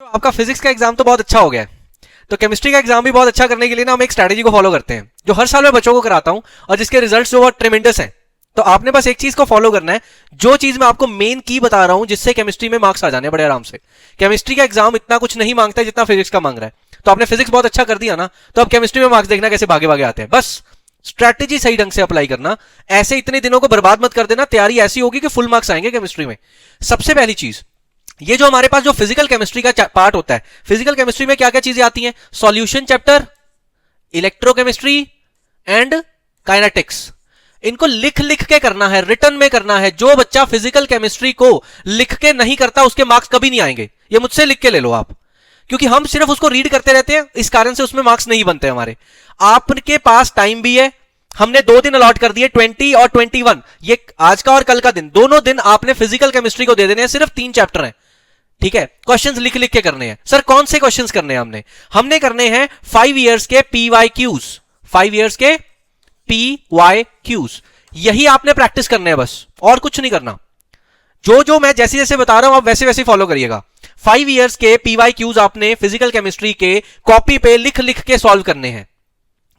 आपका फिजिक्स का एग्जाम तो बहुत अच्छा हो गया है, तो केमिस्ट्री का एग्जाम भी बहुत अच्छा करने के लिए ना हम एक स्ट्रैटेजी को फॉलो करते हैं जो हर साल मैं बच्चों को कराता हूं और जिसके रिजल्ट्स जो बहुत ट्रेमेंडस हैं। तो आपने बस एक चीज को फॉलो करना है, जो चीज मैं आपको मेन की बता रहा हूं जिससे केमिस्ट्री में मार्क्स आ जाने बड़े आराम से। केमिस्ट्री का एग्जाम इतना कुछ नहीं मांगता है जितना फिजिक्स का मांग रहा है। तो आपने फिजिक्स बहुत अच्छा कर दिया ना, तो अब केमिस्ट्री में मार्क्स देखना कैसे भागे भागे आते हैं। बस स्ट्रैटेजी सही ढंग से अप्लाई करना, ऐसे इतने दिनों को बर्बाद मत कर देना। तैयारी ऐसी होगी कि फुल मार्क्स आएंगे केमिस्ट्री में। सबसे पहली चीज, ये जो हमारे पास जो फिजिकल केमिस्ट्री का पार्ट होता है, फिजिकल केमिस्ट्री में क्या क्या चीजें आती हैं? Solution chapter, electrochemistry and kinetics. इनको लिख लिख के करना है, रिटर्न में करना है। जो बच्चा फिजिकल केमिस्ट्री को लिख के नहीं करता उसके मार्क्स कभी नहीं आएंगे। ये मुझसे लिख के ले लो आप, क्योंकि हम सिर्फ उसको रीड करते रहते हैं, इस कारण से उसमें मार्क्स नहीं बनते हमारे। आपके पास टाइम भी है, हमने 2 दिन अलॉट कर दिए, 20 और 21। ये आज का और कल का दिन, दोनों दिन आपने फिजिकल केमिस्ट्री को दे देने हैं। सिर्फ 3 चैप्टर हैं, ठीक है। क्वेश्चंस लिख लिख के करने हैं। सर कौन से क्वेश्चंस करने हैं? हमने करने हैं 5 इयर्स के PYQs, 5 इयर्स के PYQs। यही आपने प्रैक्टिस करने हैं बस, और कुछ नहीं करना। जो मैं जैसे जैसे बता रहा हूं आप वैसे वैसे फॉलो करिएगा। 5 इयर्स के PYQs आपने फिजिकल केमिस्ट्री के कॉपी पे लिख लिख के सॉल्व करने हैं।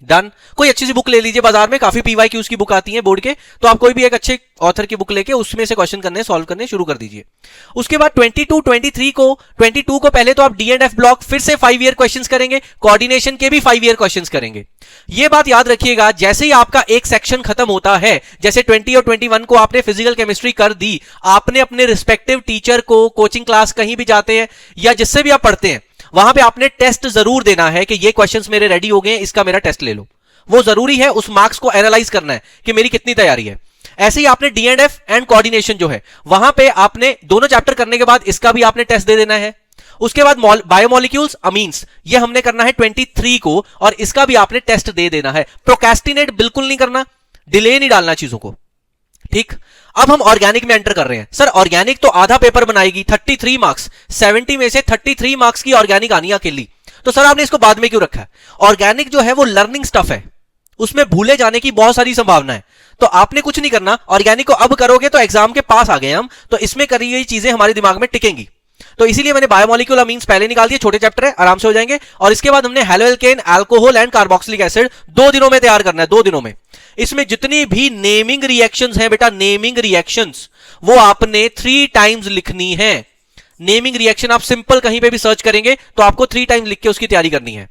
डन। कोई अच्छी सी बुक ले लीजिए, बाजार में काफी PYQs की बुक आती है बोर्ड के, तो आप कोई भी एक अच्छे ऑथर की बुक लेके उसमें से क्वेश्चन करने सॉल्व करने शुरू कर दीजिए। उसके बाद 22 को पहले तो आप D&F ब्लॉक फिर से 5 ईयर क्वेश्चंस करेंगे, कोऑर्डिनेशन के भी 5 ईयर क्वेश्चंस करेंगे। ये बात याद रखिएगा, जैसे ही आपका एक सेक्शन खत्म होता है, जैसे 20 और 21 को आपने फिजिकल केमिस्ट्री कर दी, आपने अपने रिस्पेक्टिव टीचर को, कोचिंग क्लास कहीं भी जाते हैं या जिससे भी आप पढ़ते हैं, वहां पे आपने टेस्ट जरूर देना है कि ये क्वेश्चंस मेरे रेडी हो गए, इसका मेरा टेस्ट ले लो। वो जरूरी है, उस मार्क्स को एनालाइज करना है कि मेरी कितनी तैयारी है। ऐसे ही आपने D&F एंड कोऑर्डिनेशन जो है, वहां पे आपने दोनों चैप्टर करने के बाद इसका भी आपने टेस्ट दे देना है। उसके बाद बायोमोलिक्यूल्स, अमीन्स, ये हमने करना है 23 को, और इसका भी आपने टेस्ट दे देना है। प्रोक्रेस्टिनेट बिल्कुल नहीं करना, डिले नहीं डालना चीजों को, ठीक। अब हम ऑर्गेनिक में एंटर कर रहे हैं। सर ऑर्गेनिक तो आधा पेपर बनाएगी, 33 मार्क्स, 70 में से 33 मार्क्स की ऑर्गेनिक आनी अकेली। तो सर आपने इसको बाद में क्यों रखा है? ऑर्गेनिक जो है वो लर्निंग स्टफ है, उसमें भूले जाने की बहुत सारी संभावना है। तो आपने कुछ नहीं करना, ऑर्गेनिक को अब करोगे तो एग्जाम के पास आ गए हम, तो इसमें करी गई चीजें हमारे दिमाग में टिकेंगी। तो इसीलिए मैंने बायोमोलिक्यूल अमीन्स पहले निकाल दिए, छोटे चैप्टर है, आराम से हो जाएंगे। और इसके बाद हमने haloalkane, alcohol and carboxylic acid 2 दिनों में तैयार करना है, 2 दिनों में। इसमें जितनी भी नेमिंग रिएक्शंस हैं बेटा, नेमिंग रिएक्शंस वो आपने 3 टाइम्स लिखनी है। नेमिंग रिएक्शन आप सिंपल कहीं पे भी सर्च करेंगे तो आपको 3 टाइम्स लिख के उसकी तैयारी करनी है।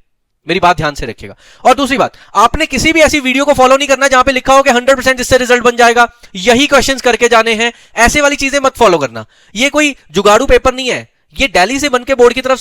मेरी बात ध्यान से रखिएगा। और दूसरी बात, आपने किसी भी ऐसी वीडियो को फॉलो नहीं करना जहां पे लिखा हो कि 100% इससे रिजल्ट बन जाएगा, यही क्वेश्चंस करके जाने हैं। ऐसे वाली चीजें मत फॉलो करना। ये कोई जुगाड़ू पेपर नहीं है, ये दिल्ली से बन के बोर्ड की तरफ से